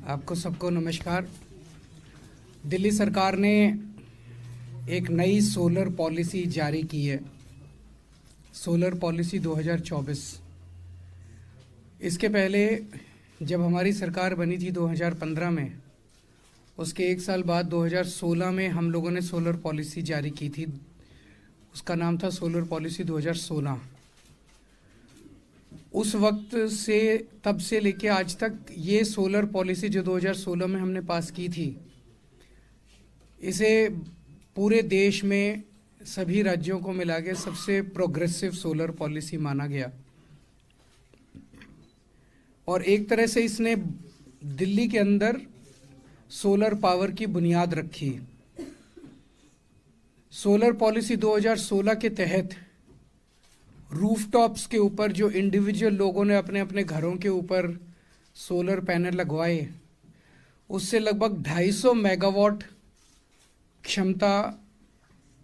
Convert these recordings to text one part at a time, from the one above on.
आपको सबको नमस्कार। दिल्ली सरकार ने एक नई सोलर पॉलिसी जारी की है, सोलर पॉलिसी 2024। इसके पहले जब हमारी सरकार बनी थी 2015 में, उसके एक साल बाद 2016 में हम लोगों ने सोलर पॉलिसी जारी की थी। उसका नाम था सोलर पॉलिसी 2016। उस वक्त से तब से लेके आज तक ये सोलर पॉलिसी जो 2016 में हमने पास की थी, इसे पूरे देश में सभी राज्यों को मिला के सबसे प्रोग्रेसिव सोलर पॉलिसी माना गया। और एक तरह से इसने दिल्ली के अंदर सोलर पावर की बुनियाद रखी। सोलर पॉलिसी 2016 के तहत रूफटॉप्स के ऊपर जो इंडिविजुअल लोगों ने अपने अपने घरों के ऊपर सोलर पैनल लगवाए, उससे लगभग 250 मेगावाट क्षमता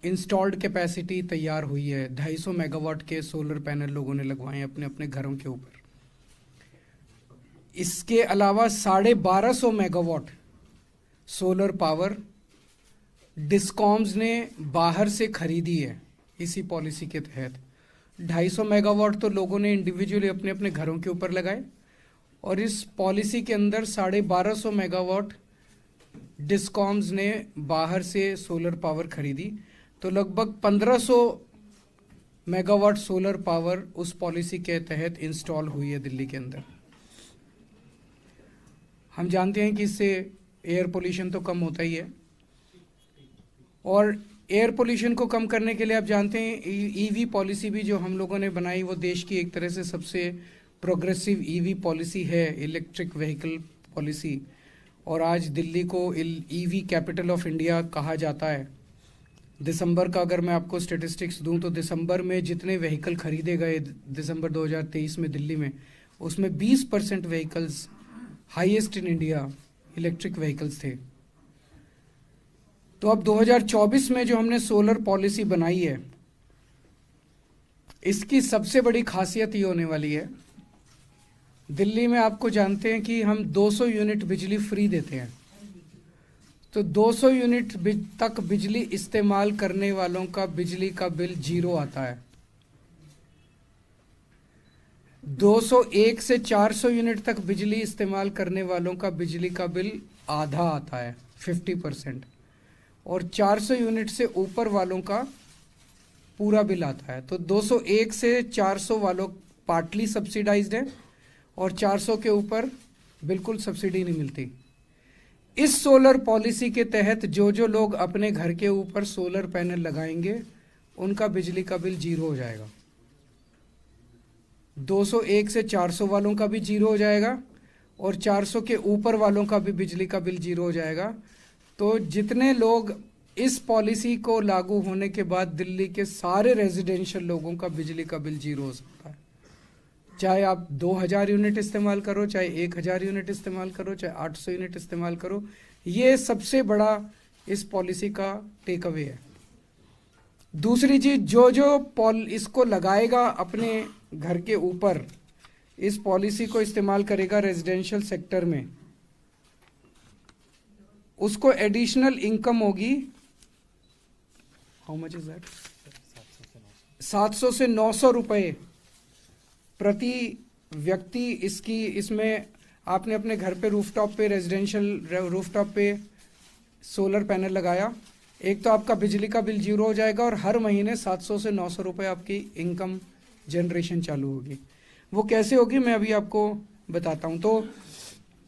इंस्टॉल्ड कैपेसिटी तैयार हुई है। 250 मेगावाट के सोलर पैनल लोगों ने लगवाए अपने अपने घरों के ऊपर। इसके अलावा 1250 मेगावाट सोलर पावर डिस्कॉम्स ने बाहर से खरीदी है इसी पॉलिसी के तहत। 250 मेगावाट तो लोगों ने इंडिविजुअली अपने अपने घरों के ऊपर लगाए, और इस पॉलिसी के अंदर 1250 मेगावाट डिस्कॉम्स ने बाहर से सोलर पावर खरीदी। तो लगभग 1500 मेगावाट सोलर पावर उस पॉलिसी के तहत इंस्टॉल हुई है दिल्ली के अंदर। हम जानते हैं कि इससे एयर पोल्यूशन तो कम होता ही है, और एयर पोल्यूशन को कम करने के लिए आप जानते हैं ईवी पॉलिसी भी जो हम लोगों ने बनाई, वो देश की एक तरह से सबसे प्रोग्रेसिव ईवी पॉलिसी है, इलेक्ट्रिक व्हीकल पॉलिसी। और आज दिल्ली को ईवी कैपिटल ऑफ इंडिया कहा जाता है। दिसंबर का अगर मैं आपको स्टेटिस्टिक्स दूं तो दिसंबर में जितने व्हीकल खरीदे गए दिसंबर 2023 में दिल्ली में, उसमें 20% vehicles highest in India electric vehicles थे। तो अब 2024 में जो हमने सोलर पॉलिसी बनाई है, इसकी सबसे बड़ी खासियत ये होने वाली है, दिल्ली में आपको जानते हैं कि हम 200 यूनिट बिजली फ्री देते हैं। तो 200 यूनिट तक बिजली इस्तेमाल करने वालों का बिजली का बिल 0 आता है। 201 से 400 यूनिट तक बिजली इस्तेमाल करने वालों का बिजली का बिल आधा आता है, 50%। और 400 यूनिट से ऊपर वालों का पूरा बिल आता है। तो 201 से 400 वालों पार्टली सब्सिडाइज्ड है, और 400 के ऊपर बिल्कुल सब्सिडी नहीं मिलती। इस सोलर पॉलिसी के तहत जो जो लोग अपने घर के ऊपर सोलर पैनल लगाएंगे, उनका बिजली का बिल 0 हो जाएगा। 201 से 400 वालों का भी 0 हो जाएगा, और 400 के ऊपर वालों का भी बिजली का बिल 0 हो जाएगा। तो जितने लोग इस पॉलिसी को लागू होने के बाद दिल्ली के सारे रेजिडेंशियल लोगों का बिजली का बिल 0 हो सकता है। चाहे आप 2000 यूनिट इस्तेमाल करो, चाहे 1000 यूनिट इस्तेमाल करो, चाहे 800 यूनिट इस्तेमाल करो। ये सबसे बड़ा इस पॉलिसी का टेक अवे है। दूसरी चीज, जो जो इसको लगाएगा अपने घर के ऊपर, इस पॉलिसी को इस्तेमाल करेगा रेजिडेंशियल सेक्टर में, उसको एडिशनल इनकम होगी। How much is that? 700 से 900 रुपए प्रति व्यक्ति। इसमें आपने अपने घर पे रूफटॉप पे, रेजिडेंशियल रूफटॉप पे सोलर पैनल लगाया, एक तो आपका बिजली का बिल 0 हो जाएगा, और हर महीने 700 से 900 रुपए आपकी इनकम जनरेशन चालू होगी। वो कैसे होगी मैं अभी आपको बताता हूँ। तो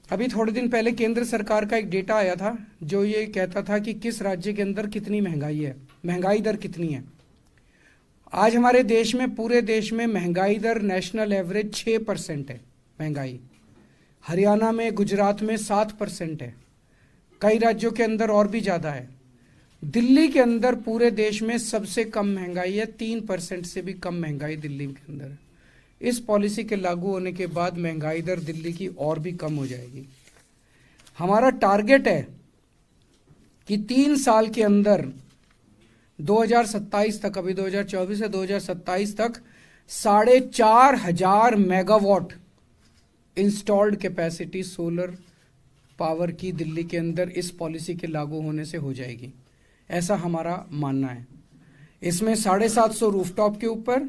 अभी थोड़े दिन पहले केंद्र सरकार का एक डेटा आया था जो ये कहता था कि किस राज्य के अंदर कितनी महंगाई है, महंगाई दर कितनी है। आज हमारे देश में, पूरे देश में महंगाई दर नेशनल एवरेज 6% है महंगाई। हरियाणा में, गुजरात में 7% है। कई राज्यों के अंदर और भी ज़्यादा है। दिल्ली के अंदर पूरे देश में सबसे कम महंगाई है, 3% से भी कम महंगाई दिल्ली के अंदर है। इस पॉलिसी के लागू होने के बाद महंगाई दर दिल्ली की और भी कम हो जाएगी। हमारा टारगेट है कि 3 साल के अंदर 2027 तक, अभी 2024 से 2027 तक 4500 megawatt installed capacity solar power की दिल्ली के अंदर इस पॉलिसी के लागू होने से हो जाएगी, ऐसा हमारा मानना है। इसमें 750 रूफटॉप के ऊपर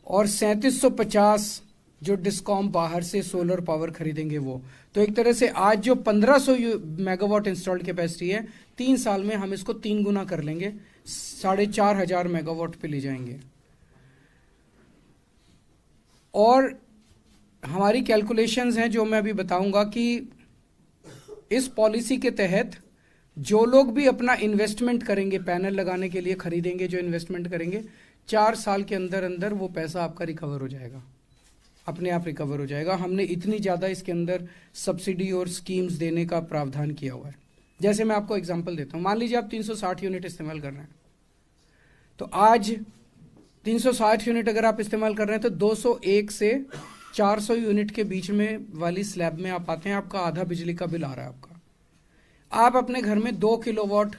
और 3750 जो डिस्कॉम बाहर से सोलर पावर खरीदेंगे वो। तो एक तरह से आज जो 1500 मेगावाट इंस्टॉल्ड कैपेसिटी है, 3 साल में हम इसको 3 गुना कर लेंगे, 4500 मेगावाट पे ले जाएंगे। और हमारी कैलकुलेशंस हैं जो मैं अभी बताऊंगा कि इस पॉलिसी के तहत जो लोग भी अपना इन्वेस्टमेंट करेंगे, पैनल लगाने के लिए खरीदेंगे, जो इन्वेस्टमेंट करेंगे, 4 साल के अंदर अंदर वो पैसा आपका रिकवर हो जाएगा, अपने आप रिकवर हो जाएगा। हमने इतनी ज़्यादा इसके अंदर सब्सिडी और स्कीम्स देने का प्रावधान किया हुआ है। जैसे मैं आपको एग्जांपल देता हूँ, मान लीजिए आप 360 यूनिट इस्तेमाल कर रहे हैं, तो आज 360 यूनिट अगर आप इस्तेमाल कर रहे हैं तो 201 से 400 यूनिट के बीच में वाली स्लैब में आप आते हैं, आपका आधा बिजली का बिल आ रहा है आपका। आप अपने घर में 2 किलोवाट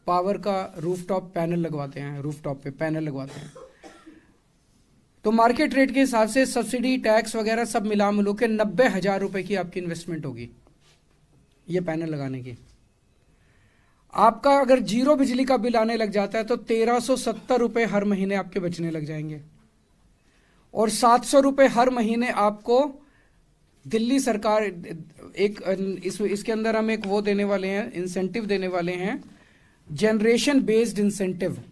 पावर का रूफटॉप पैनल लगवाते हैं, रूफटॉप पे पैनल लगवाते हैं, तो मार्केट रेट के हिसाब से सब्सिडी, टैक्स वगैरह सब मिला मिलो के 90,000 रुपए की आपकी इन्वेस्टमेंट होगी ये पैनल लगाने की। आपका अगर 0 बिजली का बिल आने लग जाता है तो 1370 रुपए हर महीने आपके बचने लग जाएंगे, और 700 रुपए हर महीने आपको दिल्ली सरकार इसके अंदर हम एक वो देने वाले हैं, इंसेंटिव देने वाले हैं, जनरेशन बेस्ड इंसेंटिव।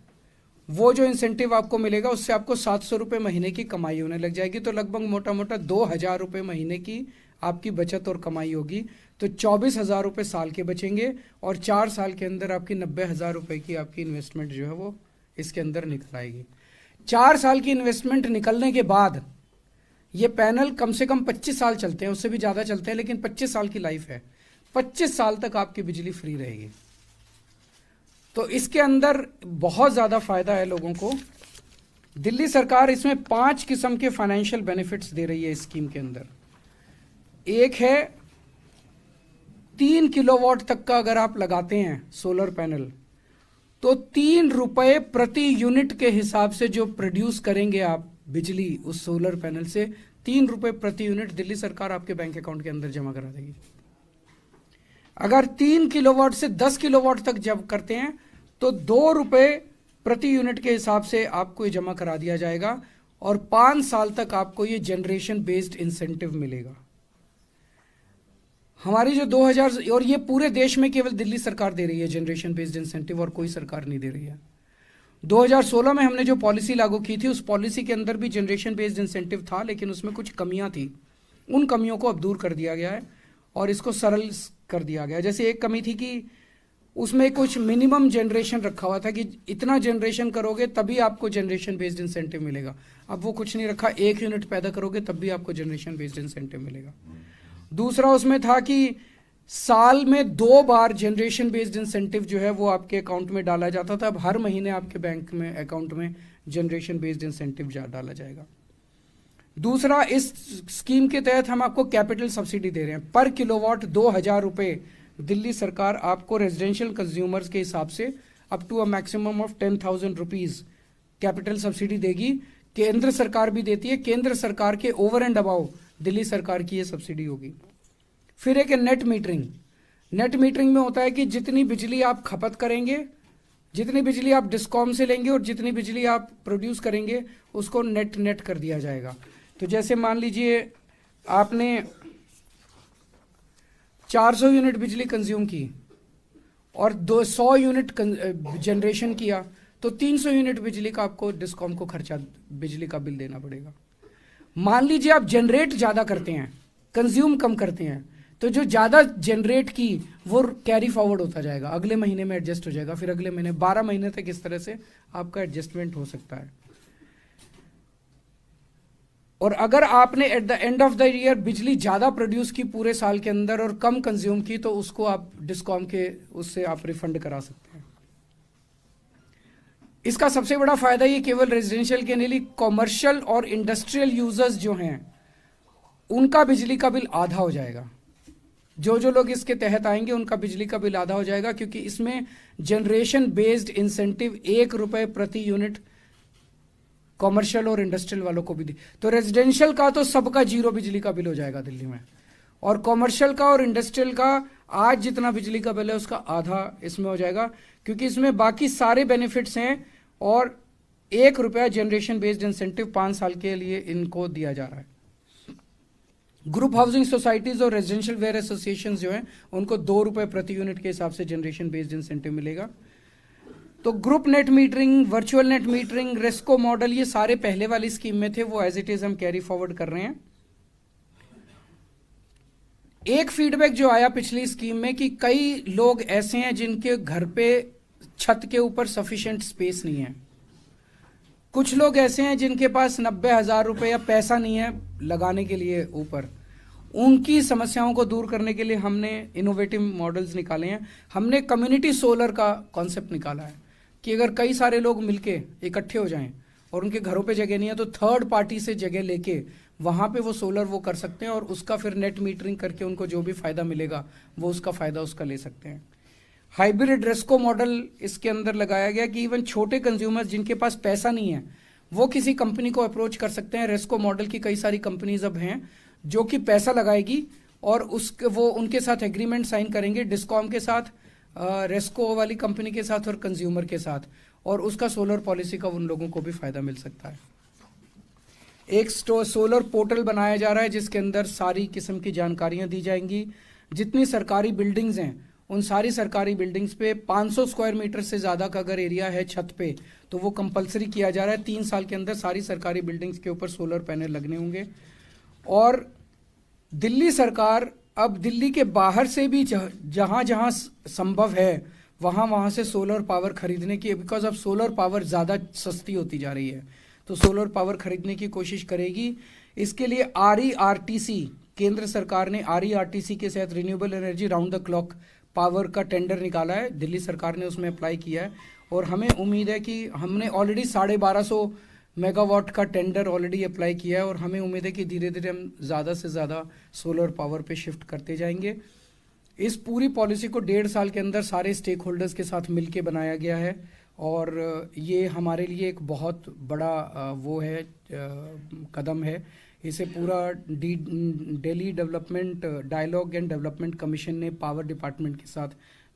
वो जो इंसेंटिव आपको मिलेगा उससे आपको 700 रुपए महीने की कमाई होने लग जाएगी, तो लगभग मोटा मोटा 2000 रुपए महीने की आपकी बचत और कमाई होगी। तो 24,000 रुपए साल के बचेंगे, और 4 साल के अंदर आपकी 90,000 रुपए की आपकी इन्वेस्टमेंट जो है वो इसके अंदर निकल आएगी। 4 साल की इन्वेस्टमेंट निकलने के बाद ये पैनल कम से कम 25 साल चलते हैं, उससे भी ज़्यादा चलते हैं, लेकिन 25 साल की लाइफ है, 25 साल तक आपकी बिजली फ्री रहेगी। तो इसके अंदर बहुत ज़्यादा फायदा है लोगों को। दिल्ली सरकार इसमें 5 किस्म के फाइनेंशियल बेनिफिट्स दे रही है इस स्कीम के अंदर। एक है 3 किलोवाट तक का अगर आप लगाते हैं सोलर पैनल, तो 3 रुपए प्रति यूनिट के हिसाब से जो प्रोड्यूस करेंगे आप बिजली उस सोलर पैनल से, 3 रुपए प्रति यूनिट दिल्ली सरकार आपके बैंक अकाउंट के अंदर जमा करा देगी। अगर 3 किलोवाट से 10 किलोवाट तक जब करते हैं तो 2 रुपए प्रति यूनिट के हिसाब से आपको ये जमा करा दिया जाएगा, और 5 साल तक आपको ये जनरेशन बेस्ड इंसेंटिव मिलेगा। हमारी जो 2000, और ये पूरे देश में केवल दिल्ली सरकार दे रही है जनरेशन बेस्ड इंसेंटिव, और कोई सरकार नहीं दे रही है। 2016 में हमने जो पॉलिसी लागू की थी, उस पॉलिसी के अंदर भी जनरेशन बेस्ड इंसेंटिव था, लेकिन उसमें कुछ कमियां थी। उन कमियों को अब दूर कर दिया गया है और इसको सरल कर दिया गया। जैसे एक कमी थी कि उसमें कुछ मिनिमम जनरेशन रखा हुआ था कि इतना जनरेशन करोगे तभी आपको जनरेशन बेस्ड इंसेंटिव मिलेगा। अब वो कुछ नहीं रखा, 1 यूनिट पैदा करोगे तब भी आपको जनरेशन बेस्ड इंसेंटिव मिलेगा। दूसरा उसमें था कि साल में 2 बार जनरेशन बेस्ड इंसेंटिव जो है वो आपके अकाउंट में डाला जाता था, अब हर महीने आपके बैंक में अकाउंट में जनरेशन बेस्ड इंसेंटिव डाला जाएगा। दूसरा, इस स्कीम के तहत हम आपको कैपिटल सब्सिडी दे रहे हैं। पर किलोवाट 2000 रुपए दिल्ली सरकार आपको रेजिडेंशियल कंज्यूमर्स के हिसाब से up to a maximum of 10,000 rupees capital subsidy देगी। केंद्र सरकार भी देती है, केंद्र सरकार के ओवर एंड अबाउ दिल्ली सरकार की ये सब्सिडी होगी। फिर एक नेट मीटरिंग। नेट मीटरिंग में होता है कि जितनी बिजली आप खपत करेंगे, जितनी बिजली आप डिस्कॉम से लेंगे और जितनी बिजली आप प्रोड्यूस करेंगे उसको नेट कर दिया जाएगा। तो जैसे मान लीजिए आपने 400 यूनिट बिजली कंज्यूम की और 200 यूनिट जनरेशन किया, तो 300 यूनिट बिजली का आपको डिस्कॉम को खर्चा बिजली का बिल देना पड़ेगा। मान लीजिए आप जनरेट ज़्यादा करते हैं, कंज्यूम कम करते हैं, तो जो ज़्यादा जनरेट की वो कैरी फॉरवर्ड होता जाएगा, अगले महीने में एडजस्ट हो जाएगा, फिर अगले महीने 12 महीने तक इस तरह से आपका एडजस्टमेंट हो सकता है। और अगर आपने at the end of the year बिजली ज़्यादा प्रोड्यूस की पूरे साल के अंदर और कम कंज्यूम की, तो उसको आप डिस्कॉम के उससे आप रिफंड करा सकते हैं। इसका सबसे बड़ा फायदा ये केवल रेजिडेंशियल के नहीं, कॉमर्शियल और इंडस्ट्रियल यूजर्स जो हैं उनका बिजली का बिल आधा हो जाएगा। जो लोग इसके तहत आएंगे उनका बिजली का बिल आधा हो जाएगा, क्योंकि इसमें जनरेशन बेस्ड इंसेंटिव 1 रुपए प्रति यूनिट कॉमर्शियल और इंडस्ट्रियल वालों को भी दी। तो रेजिडेंशियल का तो सबका 0 बिजली का बिल हो जाएगा दिल्ली में, और कॉमर्शियल का और इंडस्ट्रियल का आज जितना बिजली का बिल है उसका आधा इसमें हो जाएगा, क्योंकि इसमें बाकी सारे बेनिफिट्स हैं और ₹1 जनरेशन बेस्ड इंसेंटिव 5 साल के लिए इनको दिया जा रहा है। ग्रुप हाउसिंग सोसाइटीज और रेजिडेंशियल वेयर एसोसिएशन जो हैं उनको ₹2 प्रति यूनिट के हिसाब से जनरेशन बेस्ड इंसेंटिव मिलेगा। तो group net metering, virtual net metering, RESCO model, ये सारे पहले वाली स्कीम में थे, वो एज इट इज हम कैरी फॉरवर्ड कर रहे हैं। एक फीडबैक जो आया पिछली स्कीम में कि कई लोग ऐसे हैं जिनके घर पे छत के ऊपर सफिशिएंट स्पेस नहीं है, कुछ लोग ऐसे हैं जिनके पास 90,000 रुपए या पैसा नहीं है लगाने के लिए ऊपर, उनकी समस्याओं को दूर करने के लिए हमने इनोवेटिव मॉडल्स निकाले हैं। हमने कम्युनिटी सोलर का कॉन्सेप्ट निकाला है कि अगर कई सारे लोग मिलके इकट्ठे हो जाएं और उनके घरों पे जगह नहीं है तो थर्ड पार्टी से जगह लेके वहां पे वो सोलर वो कर सकते हैं और उसका फिर नेट मीटरिंग करके उनको जो भी फायदा मिलेगा वो उसका फायदा उसका ले सकते हैं। हाइब्रिड रेस्को मॉडल इसके अंदर लगाया गया कि इवन छोटे कंज्यूमर्स जिनके पास पैसा नहीं है वो किसी कंपनी को अप्रोच कर सकते हैं। रेस्को मॉडल की कई सारी कंपनीज अब हैं जो कि पैसा लगाएगी और वो उनके साथ एग्रीमेंट साइन करेंगे, डिस्कॉम के साथ, रेस्को वाली कंपनी के साथ और कंज्यूमर के साथ, और उसका सोलर पॉलिसी का उन लोगों को भी फायदा मिल सकता है। एक सोलर पोर्टल बनाया जा रहा है जिसके अंदर सारी किस्म की जानकारियां दी जाएंगी। जितनी सरकारी बिल्डिंग्स हैं उन सारी सरकारी बिल्डिंग्स पे 500 स्क्वायर मीटर से ज़्यादा का अगर एरिया है छत पे तो वो कंपलसरी किया जा रहा है। 3 साल के अंदर सारी सरकारी बिल्डिंग्स के ऊपर सोलर पैनल लगने होंगे। और दिल्ली सरकार अब दिल्ली के बाहर से भी जहाँ जहाँ संभव है वहाँ से सोलर पावर खरीदने की, बिकॉज अब सोलर पावर ज़्यादा सस्ती होती जा रही है, तो सोलर पावर खरीदने की कोशिश करेगी। इसके लिए RERTC, केंद्र सरकार ने RERTC के तहत renewable energy round the clock power का टेंडर निकाला है, दिल्ली सरकार ने उसमें अप्लाई किया है और हमें उम्मीद है कि हमने ऑलरेडी 1250 मेगावाट का टेंडर ऑलरेडी अप्लाई किया है और हमें उम्मीद है कि धीरे धीरे हम ज़्यादा से ज़्यादा सोलर पावर पे शिफ्ट करते जाएंगे। इस पूरी पॉलिसी को 1.5 साल के अंदर सारे स्टेक होल्डर्स के साथ मिलके बनाया गया है और ये हमारे लिए एक बहुत बड़ा वो है कदम है। इसे पूरा Delhi development dialogue and development commission ने पावर डिपार्टमेंट के साथ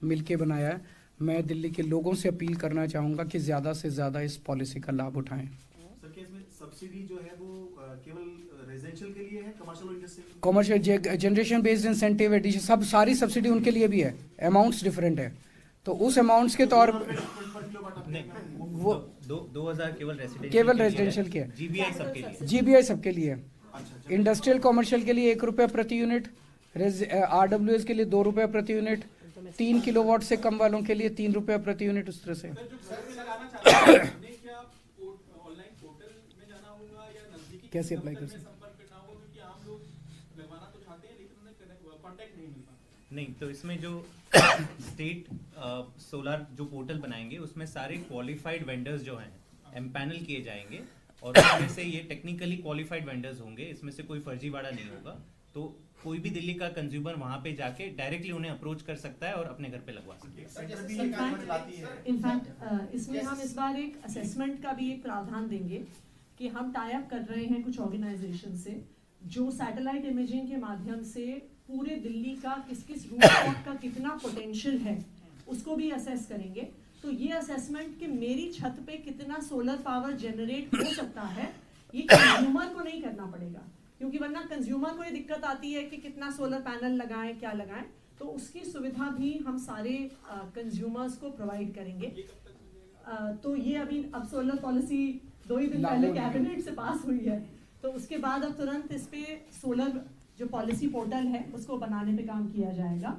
मिलके बनाया है। मैं दिल्ली के लोगों से अपील करना चाहूँगा कि ज़्यादा से ज़्यादा इस पॉलिसी का लाभ उठाएं। सर, क्या इसमें सब्सिडी जो है वो केवल रेजिडेंशियल के लिए है, कमर्शियल और industrial? Commercial, generation based incentive, addition, सब सारी सब्सिडी उनके लिए भी है, अमाउंट्स डिफरेंट है, तो उस अमाउंट्स के तौर पर वो 2000 केवल रेजिडेंशियल के है, GBI सबके लिए है। इंडस्ट्रियल कॉमर्शियल के लिए ₹1 प्रति यूनिट, RWS के लिए ₹2 प्रति यूनिट, 3 किलोवाट से कम वालों के लिए ₹3 प्रति यूनिट, उस तरह से। कैसे अप्लाई कर सकते? नहीं, तो इसमें जो स्टेट सोलर जो पोर्टल बनाएंगे उसमें सारे क्वालिफाइड वेंडर्स जो हैं एम्पैनल किए जाएंगे और उसमें से ये टेक्निकली क्वालिफाइड वेंडर्स होंगे, इसमें से कोई फर्जीवाड़ा नहीं होगा। तो कोई भी दिल्ली का कंज्यूमर वहां पे जाके डायरेक्टली उन्हें अप्रोच कर सकता है और अपने घर पे लगवा सकता है। इनफैक्ट इसमें हम इस बार एक असेसमेंट का भी एक प्रावधान देंगे कि हम टाई अप कर रहे हैं कुछ ऑर्गेनाइजेशन से जो सैटेलाइट इमेजिंग के माध्यम से पूरे दिल्ली का किस किस रूफटॉप का कितना पोटेंशियल है उसको भी असेस करेंगे। तो ये असेसमेंट कि मेरी छत पे कितना सोलर पावर जनरेट हो सकता है ये कंज्यूमर को नहीं करना पड़ेगा, क्योंकि वरना कंज्यूमर को ये दिक्कत आती है कि कितना सोलर पैनल लगाएं, क्या लगाएं, तो उसकी सुविधा भी हम सारे कंज्यूमर्स को प्रोवाइड करेंगे। तो ये अभी अब सोलर पॉलिसी 2 ही दिन पहले कैबिनेट से पास हुई है, तो उसके बाद अब तुरंत इस पे सोलर जो पॉलिसी पोर्टल है उसको बनाने पे काम किया जाएगा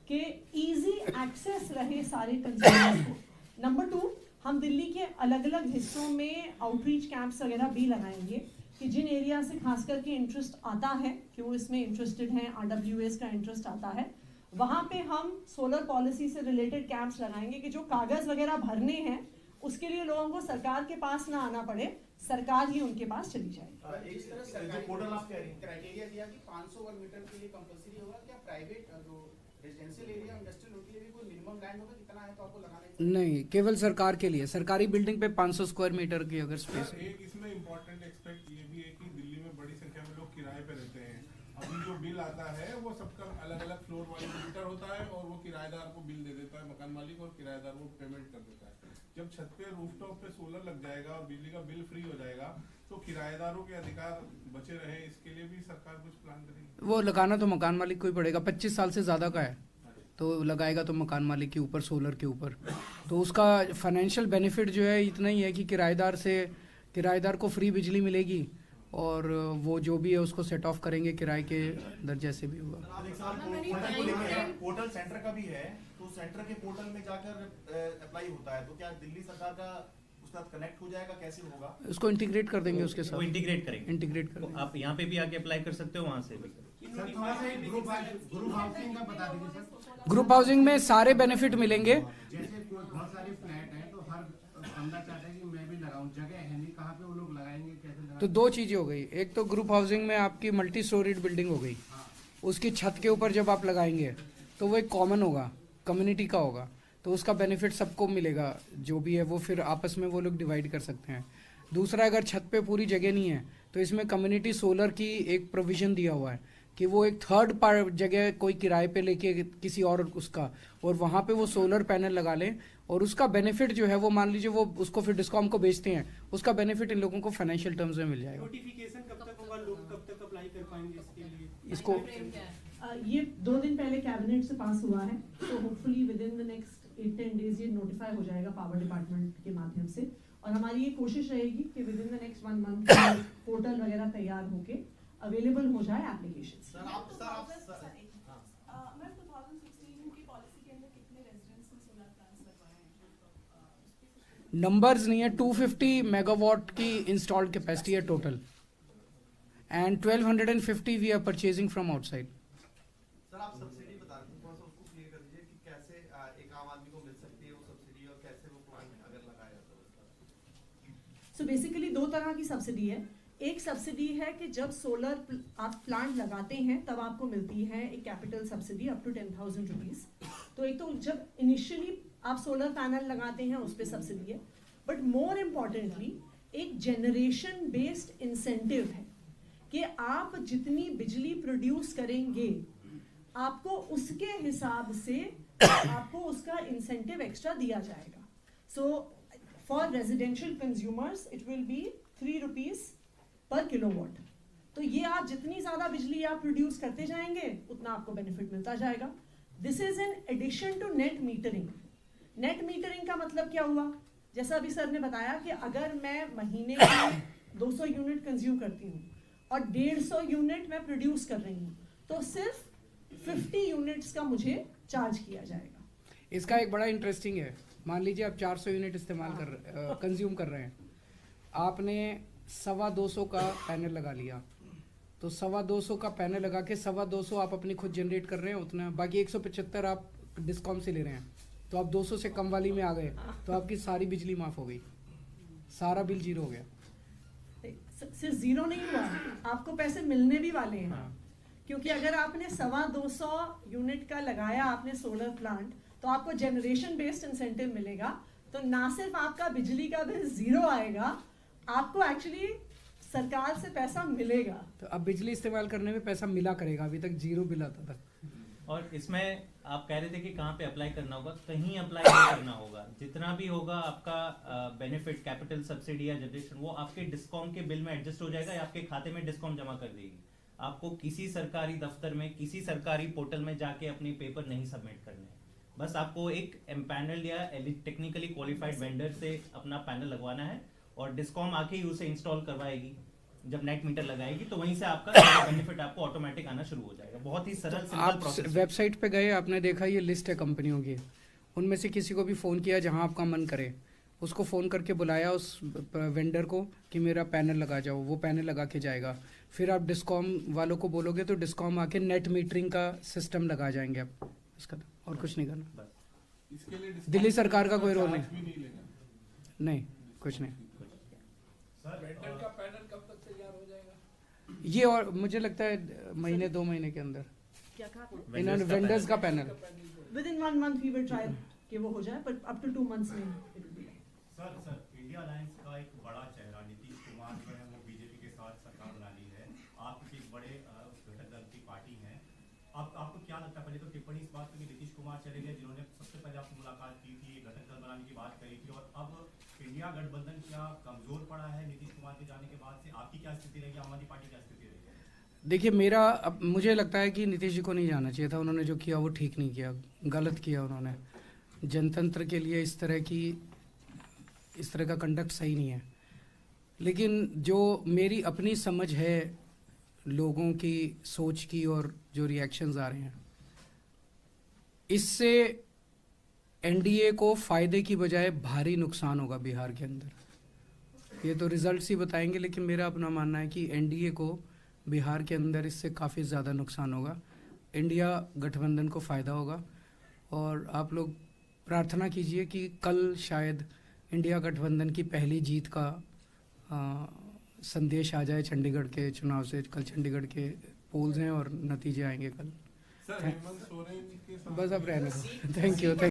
कि इजी एक्सेस रहे सारे कंज्यूमर्स को। नंबर 2, हम दिल्ली के अलग अलग हिस्सों में आउटरीच कैंप्स वगैरह भी लगाएंगे कि जिन एरिया से खास करके इंटरेस्ट आता है कि वो इसमें इंटरेस्टेड हैं, RWS का इंटरेस्ट आता है, वहाँ पे हम सोलर पॉलिसी से रिलेटेड कैंप्स लगाएंगे कि जो कागज़ वगैरह भरने हैं उसके लिए लोगों को सरकार के पास ना आना पड़े, सरकार ही उनके पास चली जाए। एक तरह सरकार पोर्टल आप कह रही हैं, क्राइटेरिया दिया कि 500 वर्ग मीटर के लिए कंपलसरी होगा, क्या प्राइवेट जो रेजिडेंशियल एरिया इंडस्ट्रियल होती है भी कोई मिनिमम लैंड होगा, कितना है तो आपको लगाना नहीं, केवल सरकार के लिए, सरकारी बिल्डिंग पे 500 स्क्वायर मीटर की अगर स्पेस है। एक इसमें इम्पोर्टेंट एस्पेक्ट ये भी है कि दिल्ली में बड़ी संख्या में लोग किराए पे रहते हैं। अभी जो बिल बिल आता है वो सबका अलग अलग फ्लोर वाइज मीटर होता है और वो किराएदार को बिल दे देता है मकान मालिक और किराएदार वो पेमेंट कर देता है। जब छत पे रूफटॉप पे सोलर लग जाएगा और बिजली का बिल फ्री हो जाएगा तो किराएदारों के अधिकार बचे रहे, इसके लिए भी सरकार कुछ प्लान करेगी? वो लगाना तो मकान मालिक को ही पड़ेगा, 25 साल से ज़्यादा का है तो लगाएगा तो मकान मालिक के ऊपर, सोलर के ऊपर। तो उसका फाइनेंशियल बेनिफिट जो है इतना ही है कि किराएदार को फ्री बिजली मिलेगी और वो जो भी है उसको सेट ऑफ करेंगे किराए के अंदर जैसे भी होगा। पोर्टल सेंटर का भी है, तो सेंटर के पोर्टल में जाकर अप्लाई होता है, तो क्या दिल्ली सरकार का उसके साथ कनेक्ट हो जाएगा, कैसे होगा? उसको इंटीग्रेट कर देंगे उसके साथ, वो इंटीग्रेट करेंगे। इंटीग्रेट कर तो देंगे। आप यहाँ पे भी आके अप्लाई कर सकते हो, वहाँ से भी। सर थोड़ा सा ग्रुप हाउसिंग का बता दीजिए सर। ग्रुप हाउसिंग में सारे बेनिफिट मिलेंगे। जैसे बहुत सारे फ्लैट हैं तो हर बंदा चाहता है कि मैं भी लगाऊं, जगह है नहीं, कहाँ पे वो लोग लगाएंगे, कैसे लगाएंगे? तो दो चीज़ें हो गई, एक तो ग्रुप हाउसिंग में आपकी मल्टी स्टोरीड बिल्डिंग हो गई, उसकी छत के ऊपर जब आप लगाएंगे तो वो एक कॉमन होगा, कम्युनिटी का होगा, तो उसका बेनिफिट सबको मिलेगा जो भी है, वो फिर आपस में वो लोग डिवाइड कर सकते हैं। दूसरा, अगर छत पे पूरी जगह नहीं है तो इसमें कम्युनिटी सोलर की एक प्रोविज़न दिया हुआ है कि वो एक थर्ड पार्ट जगह कोई किराए पे लेके किसी और उसका, और वहाँ पे वो सोलर पैनल लगा लें और उसका बेनिफिट जो है वो मान लीजिए वो उसको फिर डिस्कॉम को बेचते हैं, उसका बेनिफिट इन लोगों को फाइनेंशियल टर्म्स में मिल जाएगा। नोटिफिकेशन कब तक होगा, लोग कब तक अप्लाई कर पाएंगे इसके लिए? इसको ये 2 दिन पहले कैबिनेट से पास हुआ है, तो hopefully with in the next 8-10 days ये नोटिफाई हो जाएगा पावर डिपार्टमेंट के माध्यम से, और हमारी ये कोशिश रहेगी कि with in the next 1 month portal वगैरह तैयार होके अवेलेबल हो जाए एप्लीकेशन। मैम 2016 की पॉलिसी के अंदर कितने रेजिडेंट्स ने सोलर प्लांट्स लगवाए हैं? नंबर्स नहीं है, 250 मेगावाट की इंस्टॉल्ड कैपेसिटी है total and 1250 we are purchasing from outside. Sir आप सब्सिडी बता रहे थे, थोड़ा सा उसको क्लियर कर दीजिए कि कैसे एक आम आदमी को मिल सकती है वो सब्सिडी और कैसे वो प्लांट अगर लगाया जाता है? सो बेसिकली 2 तरह की सब्सिडी है। एक सब्सिडी है कि जब सोलर आप प्लांट लगाते हैं तब आपको मिलती है एक capital subsidy up to 10,000 rupees. तो एक तो जब इनिशियली आप सोलर पैनल लगाते हैं उस पर सब्सिडी है, बट मोर इम्पॉर्टेंटली एक जनरेशन बेस्ड इंसेंटिव है कि आप जितनी बिजली प्रोड्यूस करेंगे आपको उसके हिसाब से आपको उसका इंसेंटिव एक्स्ट्रा दिया जाएगा। So for residential consumers it will be 3 rupees per kilowatt. तो ये आप जितनी ज्यादा बिजली आप प्रोड्यूस करते जाएंगे उतना आपको बेनिफिट मिलता जाएगा। This is in addition to net metering. Net metering का मतलब क्या हुआ, जैसा अभी सर ने बताया कि अगर मैं महीने में 200 यूनिट कंज्यूम करती हूँ और 150 यूनिट मैं प्रोड्यूस कर रही हूँ तो सिर्फ 50 यूनिट्स का मुझे चार्ज किया जाएगा। इसका एक बड़ा इंटरेस्टिंग है, मान लीजिए आप 400 यूनिट इस्तेमाल कंज्यूम कर रहे हैं, आपने 225 का पैनल लगा लिया, तो 225 का पैनल लगा के 225 आप अपनी खुद जनरेट कर रहे हैं उतना, बाकी 175 आप डिस्कॉम से ले रहे हैं, तो आप 200 से कम वाली में आ गए तो आपकी सारी बिजली माफ हो गई, सारा बिल जीरो हो गया। सिर्फ जीरो नहीं हुआ, आपको पैसे मिलने भी वाले हैं। क्योंकि अगर आपने 225 यूनिट का लगाया आपने सोलर प्लांट तो आपको जनरेशन बेस्ड इंसेंटिव मिलेगा, तो ना सिर्फ आपका बिजली का बिल जीरो आएगा, आपको एक्चुअली सरकार से पैसा मिलेगा। तो अब बिजली इस्तेमाल करने में पैसा मिला करेगा, अभी तक जीरो बिल आता था। और इसमें आप कह रहे थे कि कहाँ पे अप्लाई करना होगा, कहीं अप्लाई नहीं करना होगा, जितना भी होगा आपका बेनिफिट कैपिटल सब्सिडी या जनरेशन वो आपके डिस्कॉम के बिल में एडजस्ट हो जाएगा या आपके खाते में डिस्कॉम जमा कर देगी। आपको किसी सरकारी दफ्तर में किसी सरकारी पोर्टल में जाके अपने पेपर नहीं सबमिट करने हैं, बस आपको एक एम्पैनल या टेक्निकली क्वालिफाइड वेंडर से अपना पैनल लगवाना है और डिस्कॉम आके ही उसे इंस्टॉल करवाएगी। जब नेट मीटर लगाएगी तो वहीं से आपका बेनिफिट आपको ऑटोमेटिक आना शुरू हो जाएगा। बहुत ही सरल सिंपल आप प्रोसेस। वेबसाइट पे गए, आपने देखा ये लिस्ट है कंपनियों की, उनमें से किसी को भी फ़ोन किया जहां आपका मन करे, उसको फ़ोन करके बुलाया उस वेंडर को कि मेरा पैनल लगा जाओ, वो पैनल लगा के जाएगा। फिर आप डिस्कॉम वालों को बोलोगे तो डिस्कॉम आके नेट मीटरिंग का सिस्टम लगा जाएंगे आप, इसका और कुछ नहीं करना। इसके लिए दिल्ली सरकार का कोई रोल चार्ज नहीं, भी नहीं लेगा। नहीं कुछ नहीं। वेंडर का पैनल कब तक तैयार हो जाएगा? ये और मुझे लगता है महीने 2 महीने के अंदर क्या कहा? इन्होंने वेंडर्स का panel with in 1 month we will try कि वो हो जाए, पर अप टू 2 मंथ्स में। सर इंडिया अलायंस का एक बड़ा चेहरा नीतीश कुमार जो है वो बीजेपी के साथ सरकार बना ली है, आप एक बड़े घटक दल की पार्टी हैं, बात पे कि नीतीश कुमार चले गए, जिन्होंने सबसे पहले आपसे मुलाकात की थी, घटक दल बनाने की बात करी थी, और अब इंडिया गठबंधन क्या कमजोर पड़ा है नीतीश कुमार के जाने के बाद से? आपकी क्या स्थिति रहेगी, आम आदमी पार्टी की क्या स्थिति रहेगी? देखिए, अब मुझे लगता है कि नीतीश जी को नहीं जाना चाहिए था। उन्होंने जो किया वो ठीक नहीं किया, गलत किया उन्होंने। जनतंत्र के लिए इस तरह का कंडक्ट सही नहीं है। लेकिन जो मेरी अपनी समझ है लोगों की सोच की और जो रिएक्शंस आ रहे हैं, इससे एनडीए को फायदे की बजाय भारी नुकसान होगा बिहार के अंदर। ये तो रिजल्ट्स ही बताएंगे, लेकिन मेरा अपना मानना है कि एनडीए को बिहार के अंदर इससे काफ़ी ज़्यादा नुकसान होगा। इंडिया गठबंधन को फ़ायदा होगा। और आप लोग प्रार्थना कीजिए कि कल शायद इंडिया गठबंधन की पहली जीत का संदेश आ जाए चंडीगढ़ के चुनाव से। कल चंडीगढ़ के पोल्स हैं और नतीजे आएंगे कल। सर हेमंत सोरेन के साथ बस अब रहने दो। Thank you.